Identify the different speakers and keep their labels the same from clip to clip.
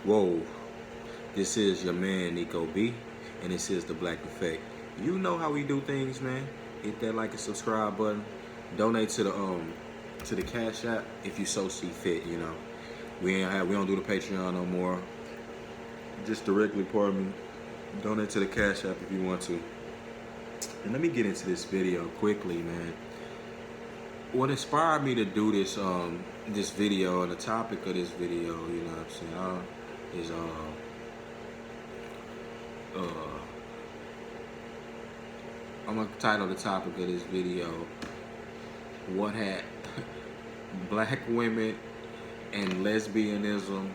Speaker 1: Whoa, this is your man Nico B, and this is the Black Effect. You know how we do things, man. Hit that like and subscribe button. Donate to the Cash App if you so see fit. We don't do the Patreon no more. Just directly, pardon me. Donate to the Cash App if you want to. And let me get into this video quickly, man. What inspired me to do this video, and the topic of this video, you know what I'm saying, is uh I'm gonna title the topic of this video, what had black women and lesbianism.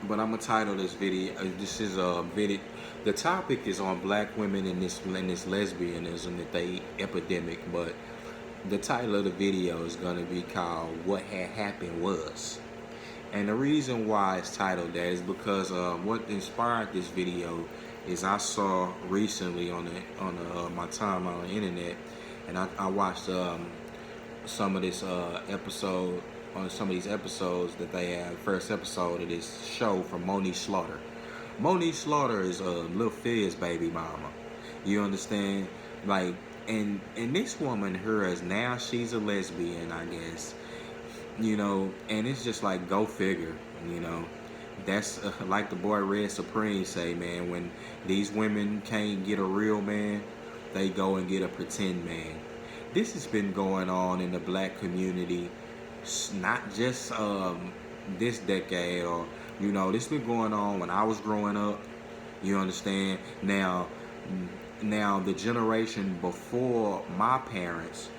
Speaker 1: But I'm gonna title this video, this is a video, the topic is on black women and this lesbianism that they epidemic, but the title of the video is gonna be called What Had Happened Was. And the reason why it's titled that is because what inspired this video is I saw recently on my timeline on the internet, and I watched some of this episode on some of these episodes that they have. First episode of this show from Monique Slaughter. Monique Slaughter is Lil Fizz baby mama. You understand? Like, and this woman, now she's a lesbian, I guess. And it's just like, go figure. That's like the boy Red Supreme say, man, when these women can't get a real man, they go and get a pretend man. This has been going on in the black community, not just this decade, or this been going on when I was growing up. You understand? Now the generation before my parents,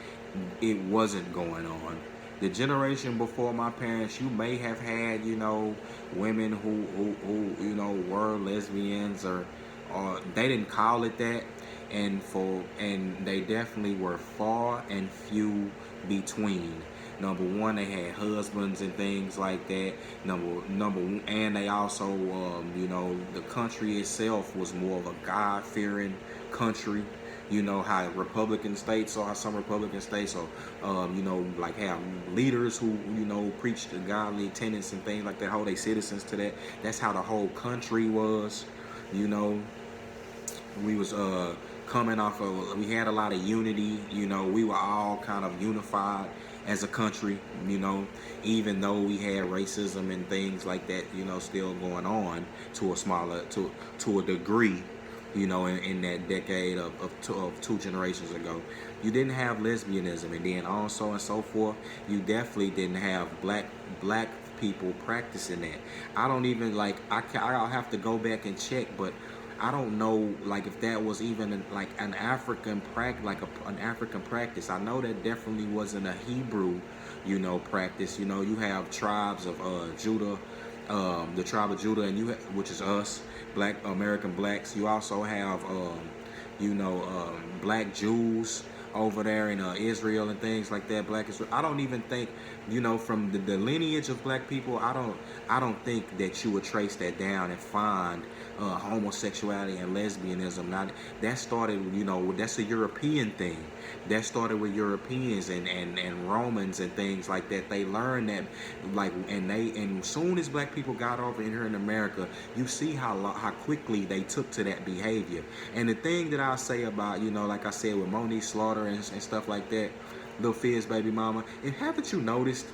Speaker 1: it wasn't going on. The generation before my parents, you may have had, women who were lesbians, or they didn't call it that, and they definitely were far and few between. Number one, they had husbands and things like that. And they also, the country itself was more of a God-fearing country. How Republican states, or how some Republican states, or like have leaders who preach the godly tenets and things like that, hold their citizens to that. That's how the whole country was. We was coming off of, we had a lot of unity. We were all kind of unified as a country, even though we had racism and things like that, still going on to a degree. In that decade of two generations ago, you didn't have lesbianism, and then also and so forth. You definitely didn't have black people practicing that. I don't even I'll have to go back and check, but I don't know if that was even an African practice. I know that definitely wasn't a Hebrew, practice. You have tribes of Judah. The tribe of Judah, and which is us, Black American blacks. You also have, black Jews over there in Israel and things like that. Black Israel. I don't even think, from the lineage of black people, I don't think that you would trace that down and find homosexuality and lesbianism. Now, that started, that's a European thing. That started with Europeans and Romans and things like that. They learned that, and as soon as black people got over in here in America, you see how quickly they took to that behavior. And the thing that I say about, like I said, with Monique Slaughter and stuff like that, Lil Fizz baby mama, and haven't you noticed,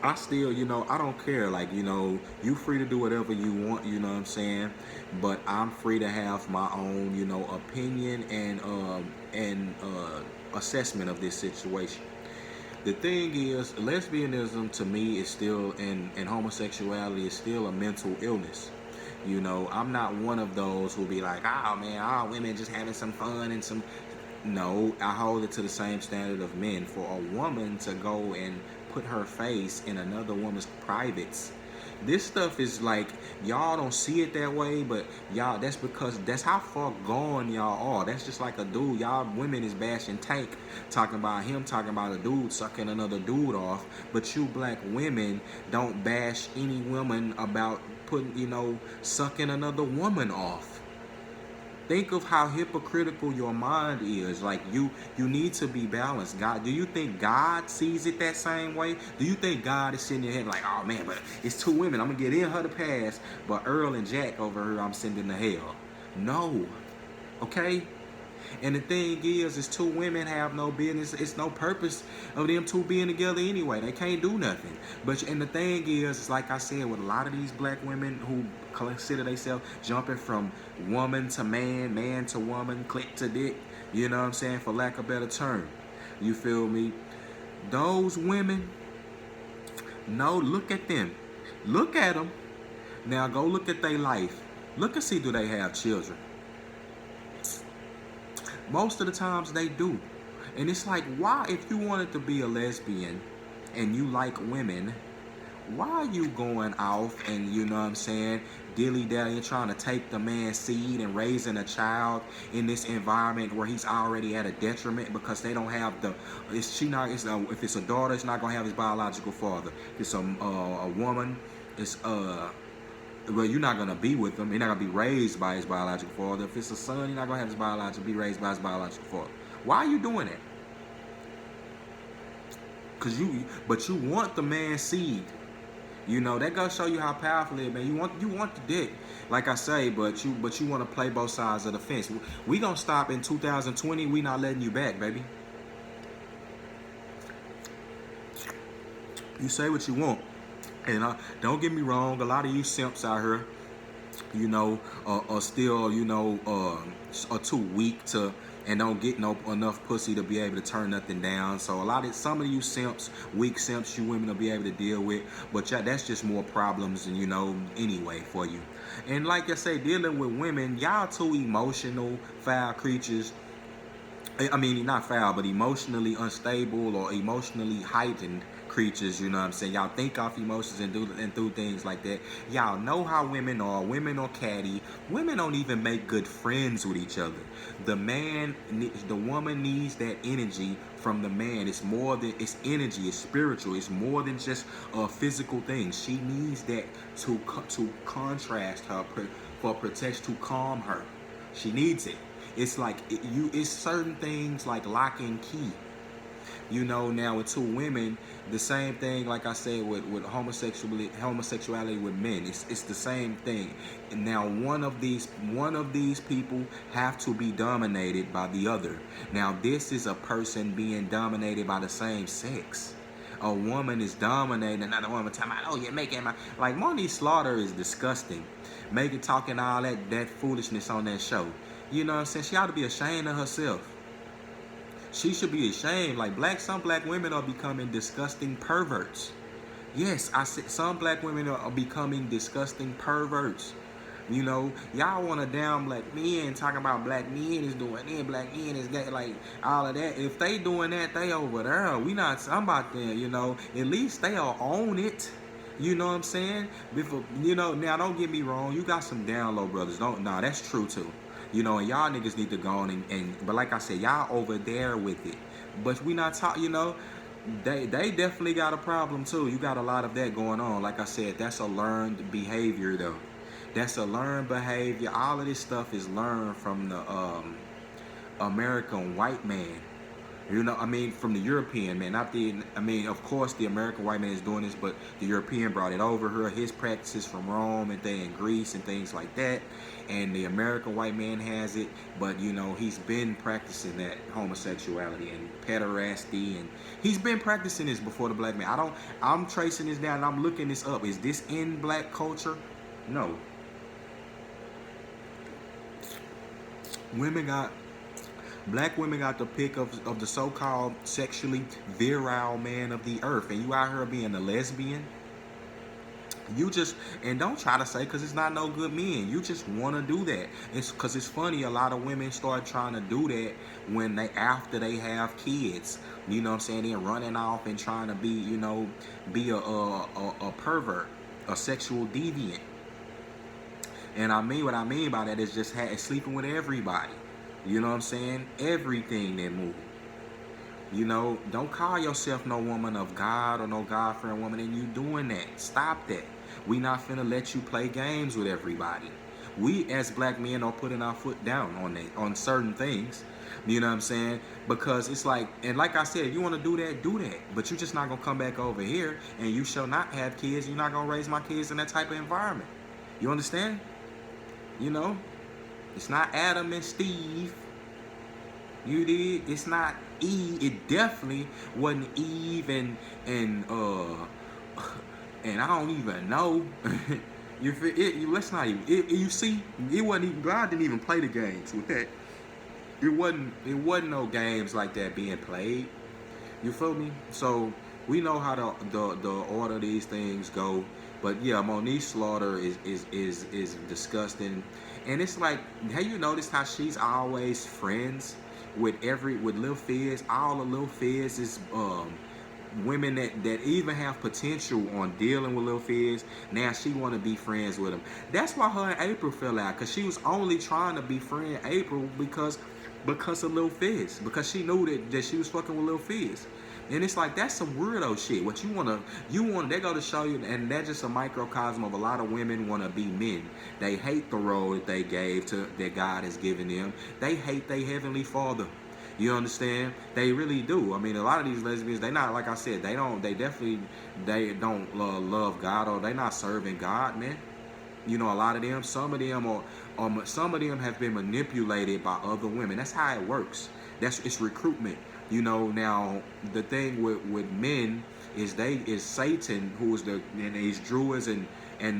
Speaker 1: I still, I don't care. You free to do whatever you want, you know what I'm saying? But I'm free to have my own, opinion and assessment of this situation. The thing is, lesbianism to me is still, and homosexuality is still a mental illness. I'm not one of those who'll be like, oh man, all women just having some fun and some. No, I hold it to the same standard of men. For a woman to go and put her face in another woman's privates, this stuff is y'all don't see it that way, but y'all, that's because that's how far gone y'all are. That's just like a dude. Y'all women is bashing Tank, talking about a dude sucking another dude off, but you black women don't bash any woman about putting, sucking another woman off. Think of how hypocritical your mind is. Like you need to be balanced. God, do you think God sees it that same way? Do you think God is sitting there like, oh man, but it's two women, I'm gonna get in her to pass, but Earl and Jack over here, I'm sending to hell? No, okay. And the thing is two women have no business. It's no purpose of them two being together anyway. They can't do nothing. And the thing is, like I said, with a lot of these black women who consider themselves jumping from woman to man, man to woman, click to dick, you know what I'm saying, for lack of a better term. You feel me? Those women, no, look at them. Look at them. Now go look at their life. Look and see, do they have children? Most of the times they do. And it's like, why, if you wanted to be a lesbian and you like women, why are you going off and, you know what I'm saying, dilly-dally trying to take the man's seed and raising a child in this environment where he's already at a detriment because they don't have the, if it's a daughter, it's not going to have his biological father. If it's a woman, it's well, you're not gonna be with him. You're not gonna be raised by his biological father. If it's a son, you're not gonna have be raised by his biological father. Why are you doing that? But you want the man's seed. You know that gotta show you how powerful it is, man. You want the dick, like I say, but you want to play both sides of the fence. We gonna stop in 2020. We not letting you back, baby. You say what you want. And don't get me wrong, a lot of you simps out here, you know, are still, you know, are too weak to and don't get enough pussy to be able to turn nothing down. So some of you simps, weak simps, you women will be able to deal with. But that's just more problems, and you know, anyway for you. And like I say, dealing with women, y'all too emotional, foul creatures. I mean, not foul, but emotionally unstable or emotionally heightened creatures, you know what I'm saying? Y'all think off emotions and do things like that. Y'all know how women are. Women are catty. Women don't even make good friends with each other. The woman needs that energy from the man. It's more than, it's energy, it's spiritual. It's more than just a physical thing. She needs that to contrast her, for protection, to calm her. She needs it. It's like it's certain things like lock and key. You know, now with two women, the same thing, like I said, with homosexuality with men, it's the same thing. And now one of these people have to be dominated by the other. Now this is a person being dominated by the same sex. A woman is dominating another woman, talking about, oh, you're making my, like, Monique Slaughter is disgusting, talking all that foolishness on that show. You know what I'm saying? She ought to be ashamed of herself. She should be ashamed. Like, some black women are becoming disgusting perverts. Yes, I said some black women are becoming disgusting perverts. You know, y'all want to down black men, talking about black men is doing it, black men is gay, like all of that. If they doing that, they over there. We not talking about them, you know. At least they'll own it. You know what I'm saying? Before, you know, now don't get me wrong. You got some down low brothers. Nah, that's true too. You know, and y'all niggas need to go on but like I said, y'all over there with it. But we not talking, you know, they definitely got a problem too. You got a lot of that going on. Like I said, that's a learned behavior though. That's a learned behavior. All of this stuff is learned from the American white man. You know, I mean, from the European man, of course the American white man is doing this, but the European brought it over here. His practices from Rome and Greece and things like that. And the American white man has it, but you know, he's been practicing that homosexuality and pederasty, and he's been practicing this before the black man. I'm tracing this down and I'm looking this up. Is this in black culture? No. Black women got the pick of the so-called sexually virile man of the earth, and you out here being a lesbian. And don't try to say because it's not no good men. You just want to do that. It's because it's funny. A lot of women start trying to do that after they have kids. You know what I'm saying? They're running off and trying to be, you know, be a pervert, a sexual deviant. And what I mean by that is just sleeping with everybody. You know what I'm saying? Everything that moves. You know, don't call yourself no woman of God or no God-fearing woman and you doing that. Stop that. We not finna let you play games with everybody. We as black men are putting our foot down on certain things. You know what I'm saying? Because it's like, and like I said, if you want to do that, do that. But you're just not gonna come back over here, and you shall not have kids. You're not gonna raise my kids in that type of environment. You understand? You know, it's not Adam and Steve. You did. It's not Eve. It definitely wasn't Eve and I don't even know. You feel it? Let's not even. You see, it wasn't even. God didn't even play the games with that. It wasn't. It wasn't no games like that being played. You feel me? So we know how the order of these things go. But yeah, Monique Slaughter is disgusting, and it's like, have you noticed how she's always friends with Lil Fizz? All the Lil Fizz is women that even have potential on dealing with Lil Fizz. Now she want to be friends with him. That's why her and April fell out, because she was only trying to befriend April because of Lil Fizz, because she knew that she was fucking with Lil Fizz. And it's like, that's some weirdo shit. What you want, they go to show you, and that's just a microcosm of a lot of women want to be men. They hate the role that they gave that God has given them. They hate their heavenly father. You understand? They really do. I mean, a lot of these lesbians, they not, like I said, they don't love God, or they not serving God, man. You know, a lot of them, some of them have been manipulated by other women. That's how it works. It's recruitment. You know, now the thing with men is Satan, who is these druids and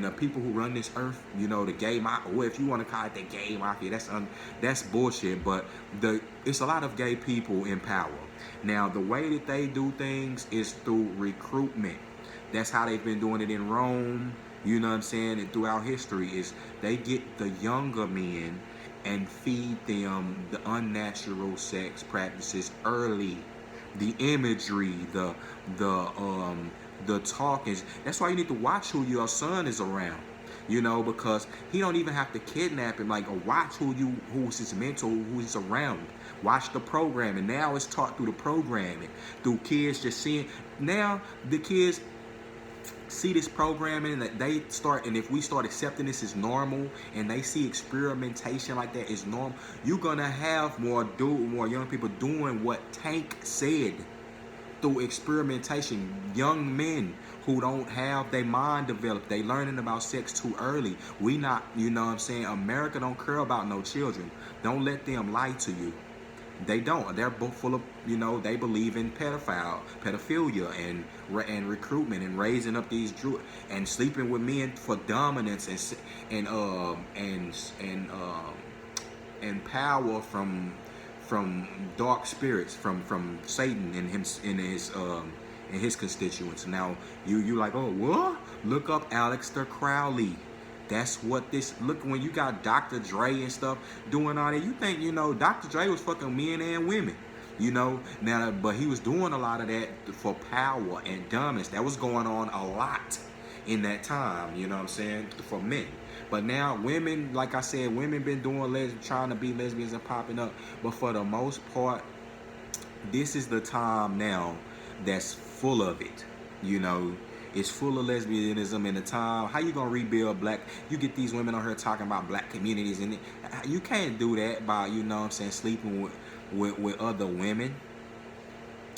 Speaker 1: the people who run this earth. You know, the gay mafia. Well, if you want to call it the gay mafia, that's bullshit. But it's a lot of gay people in power. Now, the way that they do things is through recruitment. That's how they've been doing it in Rome. You know what I'm saying? And throughout history, is they get the younger men and feed them the unnatural sex practices early, the imagery, the talk is. That's why you need to watch who your son is around. You know, because he don't even have to kidnap him. Like, watch who's his mentor, who he's around. Watch the programming. Now it's taught through the programming, through kids just seeing. Now the kids see this programming that they start, and if we start accepting this as normal, and they see experimentation like that is normal, you're gonna have more young people doing what Tank said through experimentation. Young men who don't have their mind developed, they learning about sex too early. We not, you know what I'm saying? America don't care about no children. Don't let them lie to you. They don't. They're both full of, you know, they believe in pedophilia and recruitment and raising up these and sleeping with men for dominance and power from dark spirits, from Satan and him and his constituents. Now you like, oh, what? Look up Aleister Crowley. That's what look, when you got Dr. Dre and stuff doing all that, you think, you know, Dr. Dre was fucking men and women, you know, now, but he was doing a lot of that for power and dominance. That was going on a lot in that time, you know what I'm saying, for men. But now women, like I said, women been doing trying to be lesbians and popping up, but for the most part, this is the time now that's full of it, you know. It's full of lesbianism in the time. How you gonna rebuild black? You get these women on here talking about black communities, and you can't do that by, you know what I'm saying, sleeping with other women.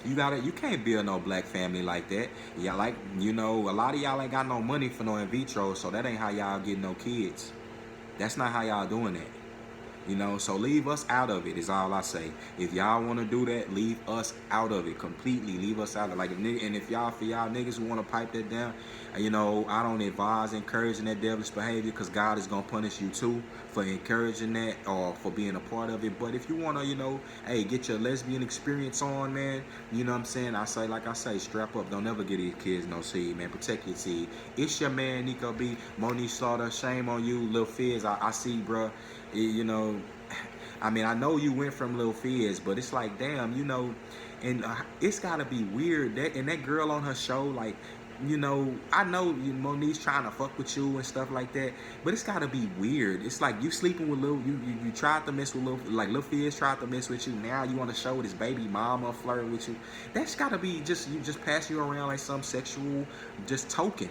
Speaker 1: You can't build no black family like that. Yeah, like, you know, a lot of y'all ain't got no money for no in vitro, so that ain't how y'all get no kids. That's not how y'all doing that. You know, so leave us out of it is all I say. If y'all want to do that, leave us out of it completely. Leave us out of it. Like, for y'all niggas who want to pipe that down, you know, I don't advise encouraging that devilish behavior, because God is going to punish you too for encouraging that or for being a part of it. But if you want to, you know, hey, get your lesbian experience on, man, you know what I'm saying? like I say, strap up. Don't ever get these kids no seed, man. Protect your seed. It's your man, Nico B. Monique Slaughter. Shame on you, Lil Fizz. I see, bro. You know, I mean, I know you went from Lil Fizz, but it's like, damn, you know, and it's gotta be weird. That girl on her show, like, you know, I know Monique's trying to fuck with you and stuff like that, but it's gotta be weird. It's like you sleeping with you tried to mess with Lil Fizz tried to mess with you. Now you want to show his baby mama flirting with you. That's gotta be just pass you around like some sexual just token.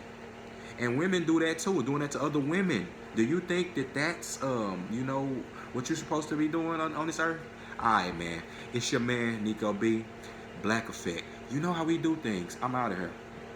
Speaker 1: And women do that too, doing that to other women. Do you think that that's you know, what you're supposed to be doing on this earth? Alright, man. It's your man, Nico B. Black Effect. You know how we do things. I'm out of here.